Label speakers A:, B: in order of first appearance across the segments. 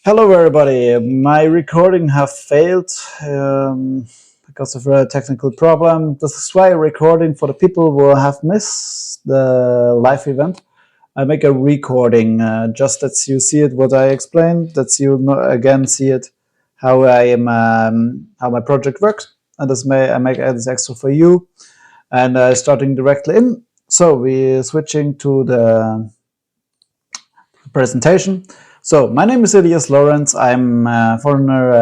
A: Hello everybody, my recording have failed because of a technical problem. This is why recording for the people who have missed the live event. I make a recording just that you see it what I explained, that you again see it how how my project works, and I make this extra for you and starting directly in. So we're switching to the presentation. So my name is Elias Lawrence. I'm a former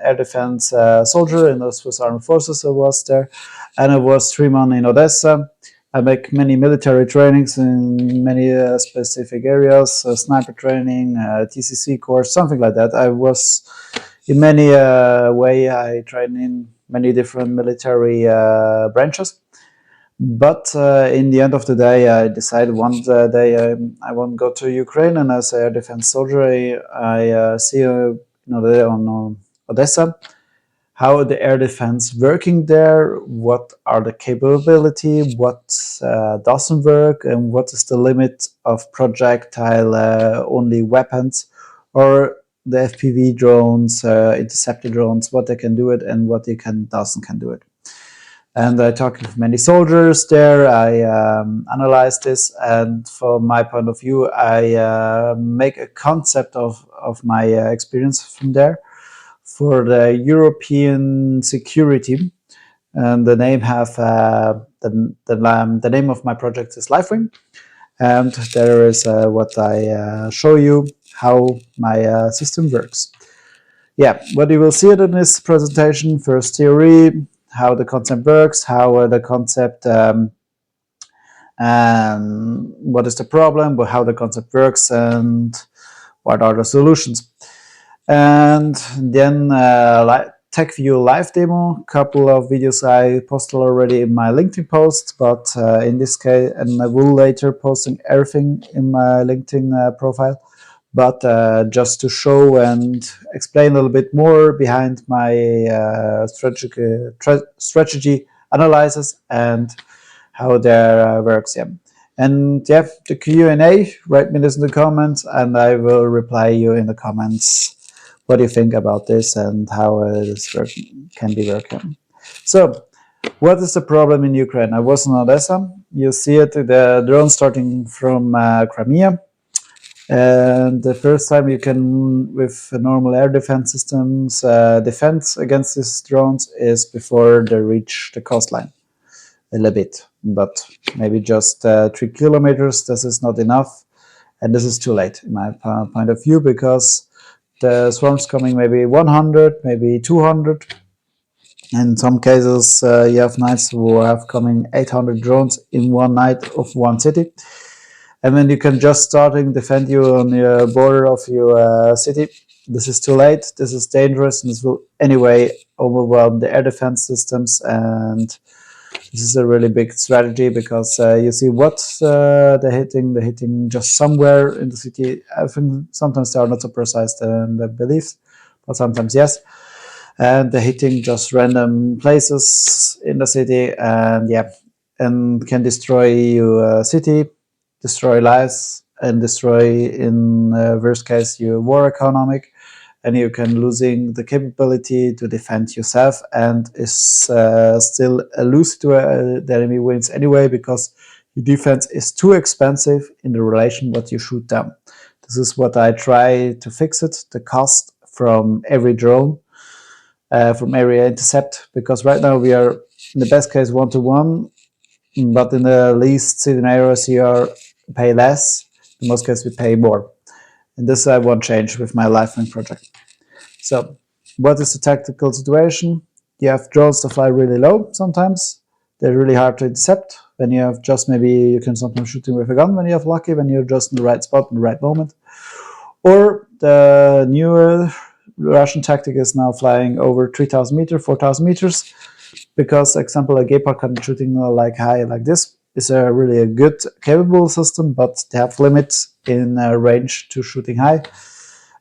A: air defense soldier in the Swiss Armed Forces. I was there, and I was 3 months in Odessa. I make many military trainings in many specific areas, sniper training, TCC course, something like that. I was in many way. I train in many different military branches. But in the end of the day, I decided one day I want to go to Ukraine, and as a defense soldier, I see on Odessa how the air defense working there, what are the capability, what doesn't work, and what is the limit of projectile only weapons, or the FPV drones, interceptor drones, what they can do it and what they doesn't do it. And I talked with many soldiers there. I analyzed this, and from my point of view, I make a concept of my experience from there for the European security. And the name have the name of my project is LiveWing, and there is what I show you how my system works. Yeah, what you will see it in this presentation: first theory, how the concept works, how the concept, what is the problem, how the concept works, and what are the solutions. And then TechView live demo, couple of videos I posted already in my LinkedIn post, but in this case, and I will later posting everything in my LinkedIn profile. But just to show and explain a little bit more behind my strategy analysis and how that works. Yeah. And yeah, the Q&A, write me this in the comments, and I will reply you in the comments what do you think about this and how this can be working. So, what is the problem in Ukraine? I was in Odessa. You see it, the drone starting from Crimea. And the first time you can, with normal air defense systems, defense against these drones is before they reach the coastline a little bit, but maybe just 3 kilometers. This is not enough, and this is too late in my point of view, because the swarms coming maybe 100, maybe 200. In some cases, you have nights who have coming 800 drones in one night of one city. And then you can just starting defend you on the border of your city. This is too late. This is dangerous, and this will anyway overwhelm the air defense systems. And this is a really big strategy, because you see what they're hitting just somewhere in the city. I think sometimes they are not so precise than the beliefs, but sometimes yes. And they're hitting just random places in the city, and yeah, and can destroy your city, destroy lives, and destroy, in worst case, your war economic, and you can losing the capability to defend yourself, and is still lose to the enemy wins anyway, because your defense is too expensive in the relation what you shoot them. This is what I try to fix it, the cost from every drone, from every intercept, because right now we are in the best case 1-to-1, but in the least scenarios you are pay less. In most cases, we pay more. And this I won't change with my LiveWing project. So, what is the tactical situation? You have drones that fly really low sometimes. They're really hard to intercept. When you have just maybe, you can sometimes shoot them with a gun when you have lucky, when you're just in the right spot in the right moment. Or the newer Russian tactic is now flying over 3,000 meters, 4,000 meters, because, example, a Gepard shooting like high like this is really a good capable system, but they have limits in range to shooting high.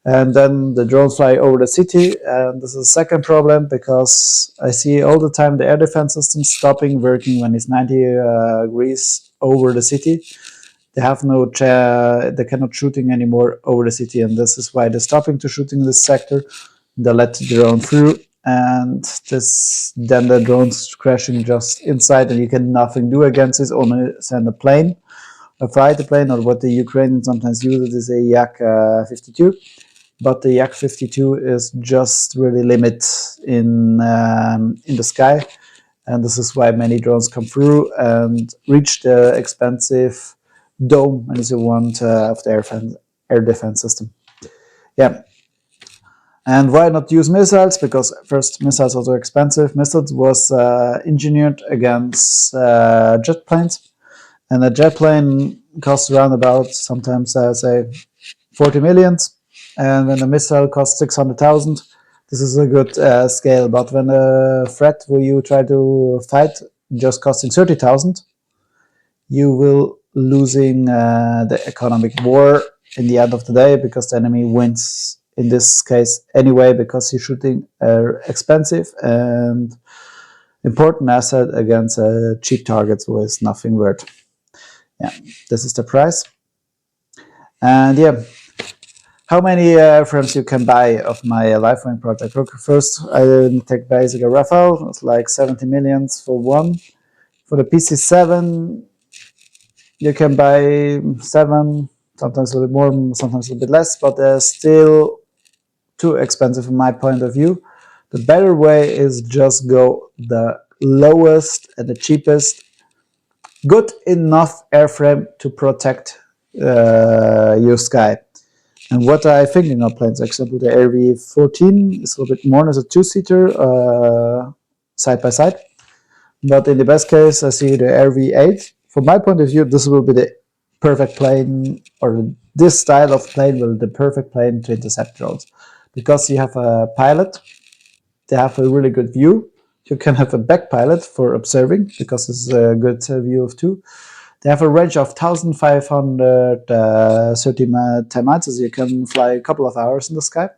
A: And then the drones fly over the city, and this is the second problem, because I see all the time the air defense system stopping working when it's 90 degrees over the city, they cannot shooting anymore over the city, and this is why they're stopping to shooting this sector. They let the drone through, and then the drone's crashing just inside, and you can nothing do against it. Only send a plane, a fighter plane, or what the Ukrainians sometimes use is a Yak 52. But the Yak 52 is just really limit in the sky, and this is why many drones come through and reach the expensive dome, as you want, of the air defense system. Yeah. And why not use missiles? Because first, missiles are so expensive. Missiles was engineered against jet planes, and a jet plane costs around about sometimes say 40 millions, and when a missile costs 600,000, this is a good scale. But when a threat where you try to fight just costing 30,000, you will losing the economic war in the end of the day, because the enemy wins in this case anyway, because he's shooting expensive and important asset against cheap targets with nothing worth. Yeah, this is the price. And yeah, how many frames you can buy of my LiveWing project? Look, first I take basic a Rafale. It's like 70 millions for one. For the PC7, you can buy 7, sometimes a little bit more, sometimes a little bit less, but they're still too expensive from my point of view. The better way is just go the lowest and the cheapest, good enough airframe to protect your sky. And what I'm thinking of planes, for example, the RV14 is a little bit more as a two-seater side by side. But in the best case, I see the RV8. From my point of view, this will be the perfect plane, or this style of plane will be the perfect plane to intercept drones. Because you have a pilot, they have a really good view. You can have a back pilot for observing, because it's a good view of two. They have a range of 1,530 miles, so you can fly a couple of hours in the sky.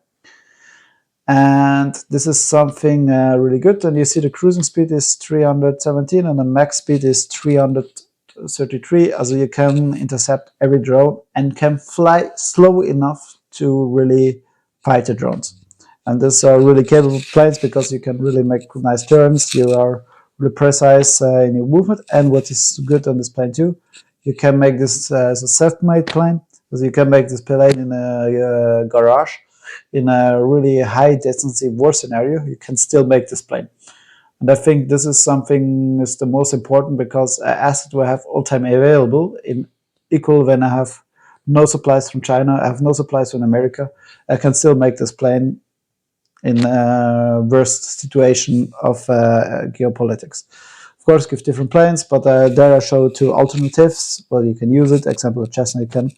A: And this is something really good. And you see the cruising speed is 317 and the max speed is 333. Also you can intercept every drone and can fly slow enough to really fight the drones. And these are really capable planes, because you can really make nice turns. You are really precise in your movement. And what is good on this plane too, you can make this as a self-made plane, because you can make this plane in a garage. In a really high density war scenario, you can still make this plane. And I think this is something is the most important, because asset will have all time available in equal when I have no supplies from China, I have no supplies from America, I can still make this plane in a worst situation of geopolitics. Of course, give different planes, but there I show two alternatives. Well, you can use it. Example of Cessna, you can.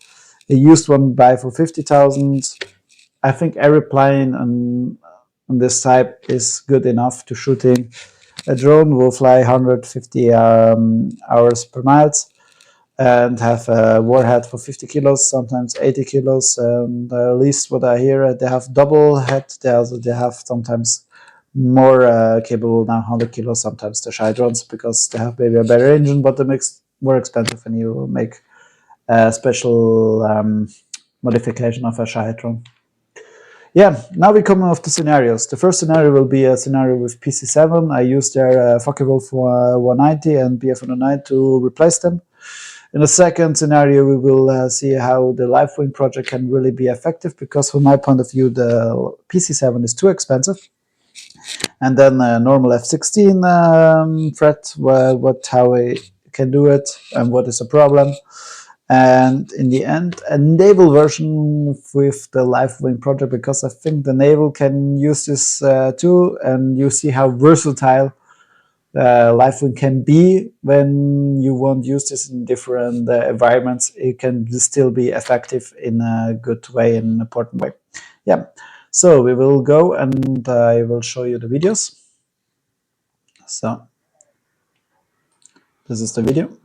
A: A used one buy for 50,000. I think every plane on this type is good enough to shooting. A drone will fly 150 hours per miles and have a warhead for 50 kilos, sometimes 80 kilos. And at least what I hear, they have double head. They have sometimes more capable now 100 kilos, sometimes the shy drones, because they have maybe a better engine, but they make more expensive when you make a special modification of a shy drone. Yeah, now we come off the scenarios. The first scenario will be a scenario with PC7. I use their Focke-Wulf 190 and BF-109 to replace them. In the second scenario, we will see how the LiveWing project can really be effective, because from my point of view, the PC7 is too expensive. And then normal F-16 threat, how we can do it, and what is the problem. And in the end, a naval version with the LiveWing project, because I think the naval can use this too, and you see how versatile LiveWing can be when you want to use this in different environments. It can still be effective in a good way, in an important way. Yeah, so we will go and I will show you the videos. So this is the video.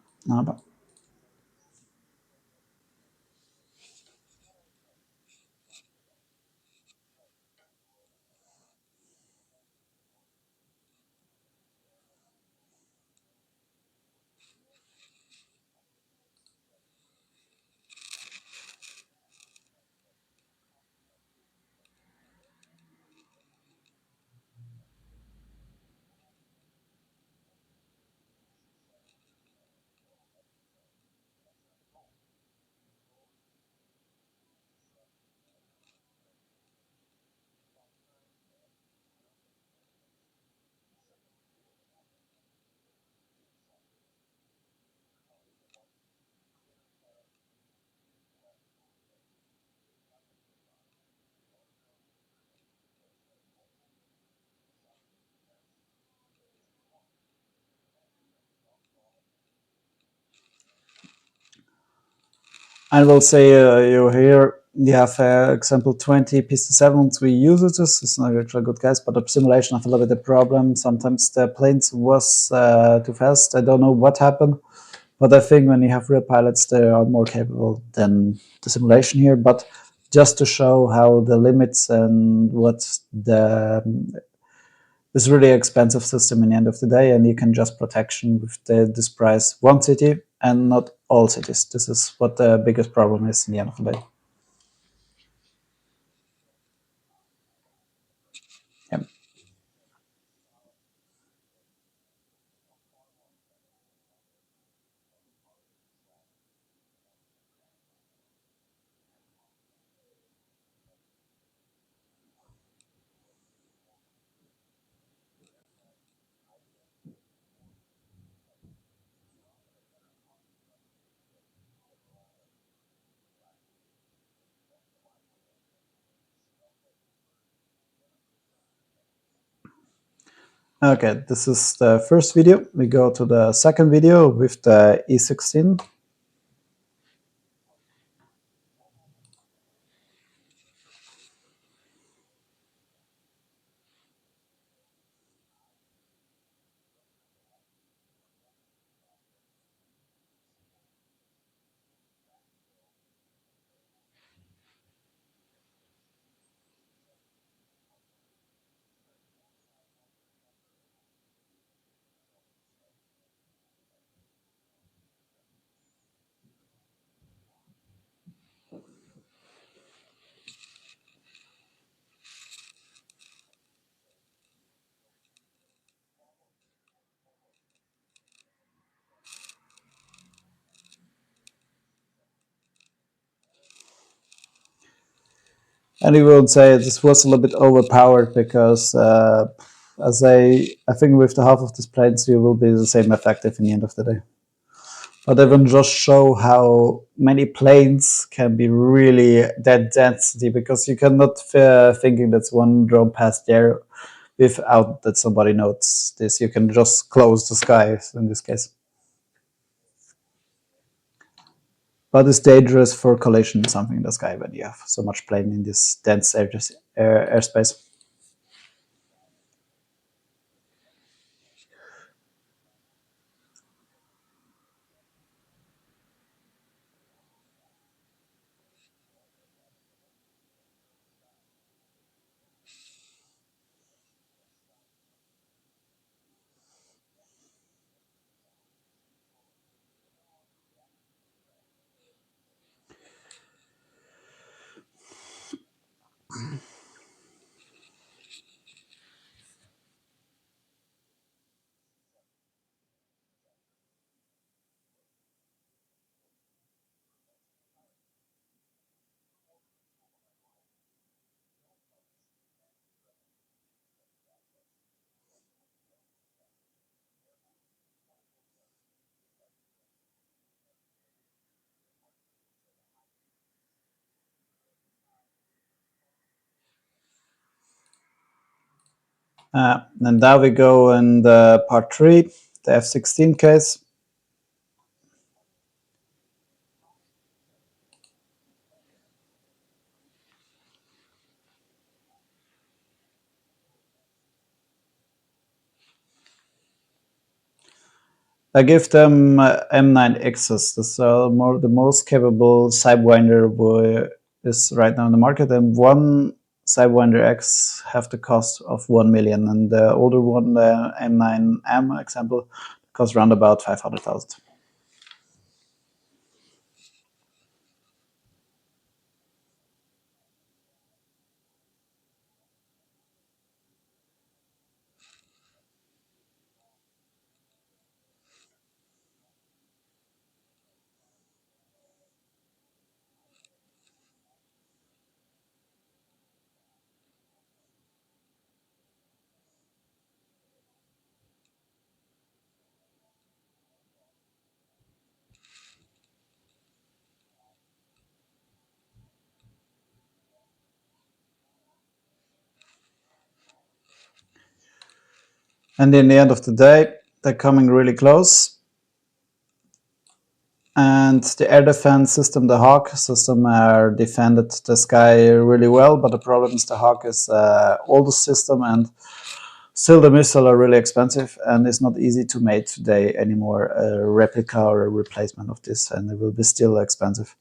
A: I will say you here you have example 20 PC7s we use it. It's not actually a good guess, but the simulation have a little bit of problem. Sometimes the planes was too fast. I don't know what happened, but I think when you have real pilots, they are more capable than the simulation here. But just to show how the limits and what the it's really expensive system in the end of the day, and you can just protection with this price one city and not all cities. This is what the biggest problem is in the end of the day. Yeah. Okay, this is the first video. We go to the second video with the E16. And you would say this was a little bit overpowered because I think with the half of these planes, you will be the same effective in the end of the day. But I will just show how many planes can be really that density, because you cannot thinking that's one drone passed there without that somebody notes this. You can just close the sky in this case. But it's dangerous for collision something in the sky when you have so much plane in this dense airspace. And now we go in the part 3, the F-16 case. I give them M9Xs. This is the most capable Sidewinder is right now in the market, and one Sidewinder X have the cost of 1 million, and the older one, the M9M example, costs around about 500,000. And in the end of the day, they're coming really close. And the air defense system, the Hawk system, defended the sky really well. But the problem is the Hawk is oldest system, and still the missiles are really expensive, and it's not easy to make today anymore a replica or a replacement of this, and it will be still expensive.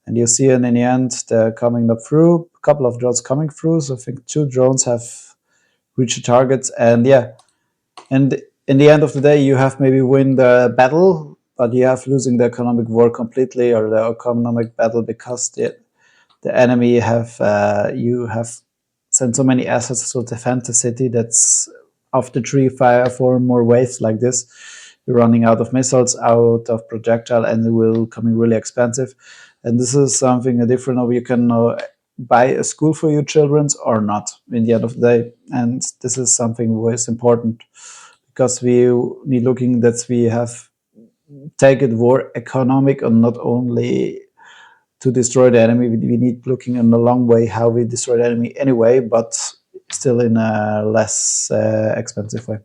A: And you see, in the end, they're coming up through. A couple of drones coming through. So I think 2 drones have reached the targets, and yeah, and in the end of the day, you have maybe win the battle, but you have losing the economic war completely, or the economic battle, because the enemy have you have sent so many assets to defend the city that's after 3, 5, 4 more waves like this, you're running out of missiles, out of projectile, and it will coming really expensive. And this is something different of you can buy a school for your children or not in the end of the day. And this is something which is important, because we need looking that we have take it war economic and not only to destroy the enemy. We need looking in the long way how we destroy the enemy anyway, but still in a less expensive way.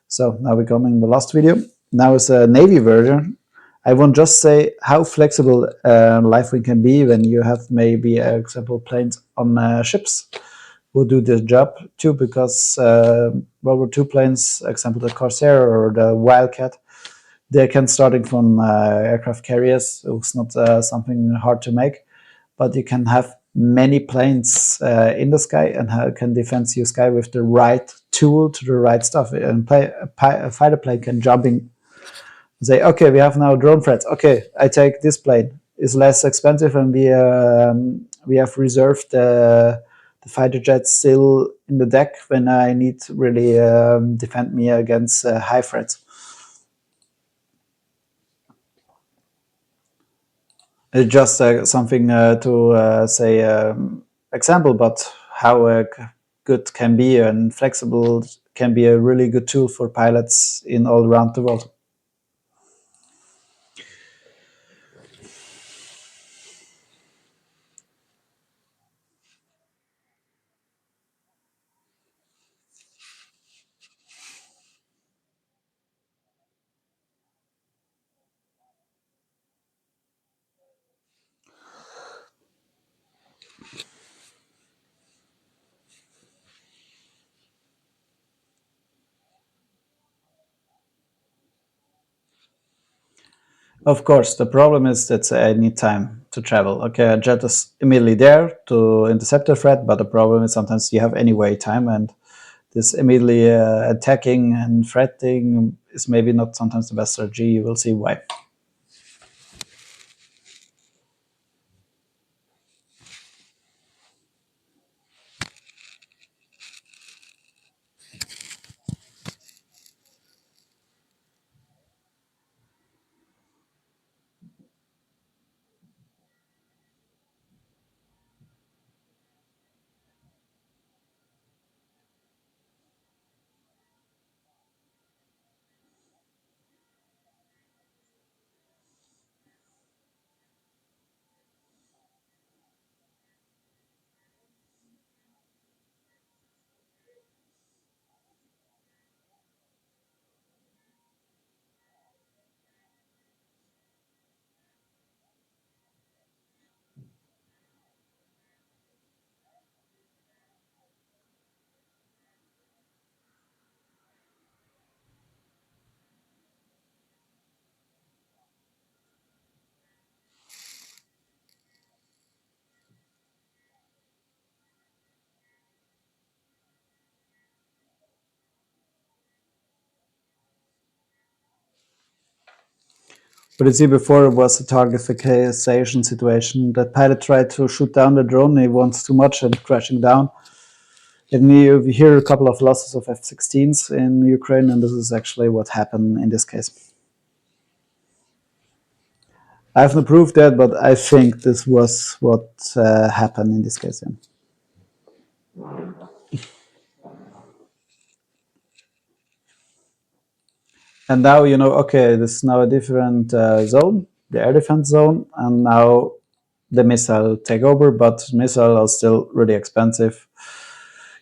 A: So now we're coming the last video. Now it's a Navy version. I won't just say how flexible LiveWing can be when you have maybe example planes on ships who do this job too, because World War II planes, example the Corsair or the Wildcat, they can starting from aircraft carriers. It's not something hard to make, but you can have many planes in the sky and can defend your sky with the right tool to the right stuff. And a fighter plane can jump in and say, okay, we have now drone threats. Okay, I take this plane. It's less expensive, and we have reserved the fighter jets still in the deck when I need to really defend me against high threats. It's just something to say example, but how good can be and flexible can be a really good tool for pilots in all around the world. Of course, the problem is that I need time to travel. Okay, a jet is immediately there to intercept the threat, but the problem is sometimes you have anyway time, and this immediately attacking and threatening is maybe not sometimes the best strategy. You will see why. But you see, before it was a targetification situation. The pilot tried to shoot down the drone. He wants too much and crashing down. And you hear a couple of losses of F-16s in Ukraine, and this is actually what happened in this case. I haven't proved that, but I think this was what happened in this case. Yeah. And now you know, okay, this is now a different zone, the air defense zone, and now the missile take over, but missiles are still really expensive.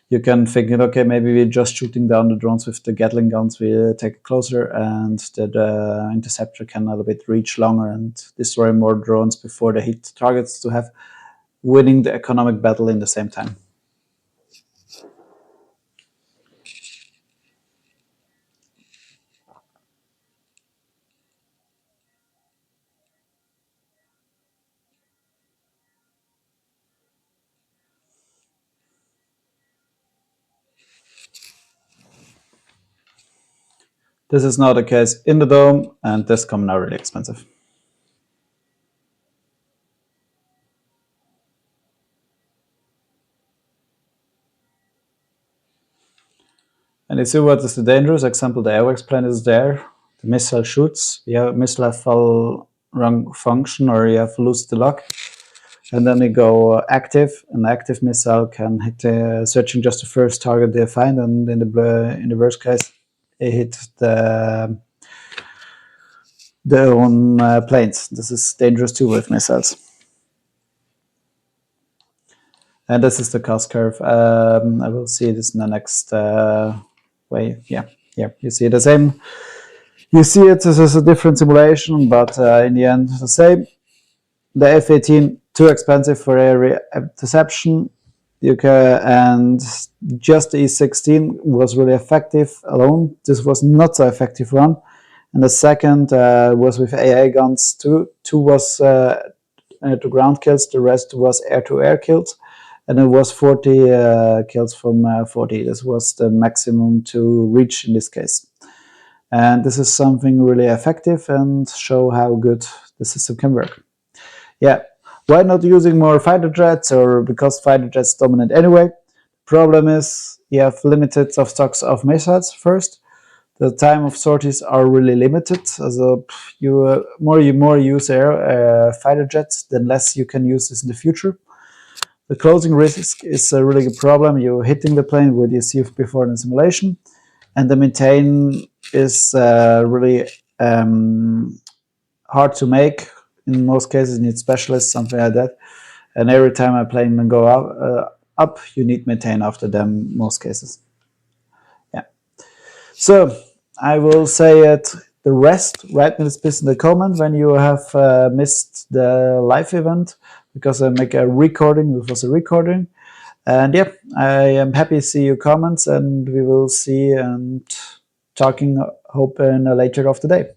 A: you can think, okay, maybe we're just shooting down the drones with the Gatling guns, we take it closer, and the Interceptor can a little bit reach longer and destroy more drones before they hit targets to have winning the economic battle in the same time. This is now the case in the dome, and this come now really expensive. And you see what is the dangerous example, the AWACS plane is there, the missile shoots, you have missile have fall wrong function or you have lose the lock, and then you go active. An active missile can hit searching just the first target they find, and in the worst case, it hit their own planes. This is dangerous too with missiles. And this is the cost curve. I will see this in the next way. Yeah, you see the same. You see it as a different simulation, but in the end, the same. The F-18 too expensive for area interception. And just the E-16 was really effective alone. This was not so effective one. And the second was with AA guns. Two was to ground kills. The rest was air-to-air kills. And it was 40 kills from 40. This was the maximum to reach in this case. And this is something really effective and show how good the system can work. Yeah, why not using more fighter jets, or because fighter jets dominate anyway? Problem is you have limited of stocks of missiles first. The time of sorties are really limited. So you more use fighter jets, then less you can use this in the future. The closing risk is a really good problem. You're hitting the plane with you see before in the simulation, and the maintain is really hard to make. In most cases, you need specialists, something like that. And every time a plane can go up, you need maintain after them, most cases. Yeah. So I will say it. The rest, write me this in the comment when you have missed the live event, because I make a recording. It was a recording. And yeah, I am happy to see your comments, and we will see and talking, hope, in later of the day.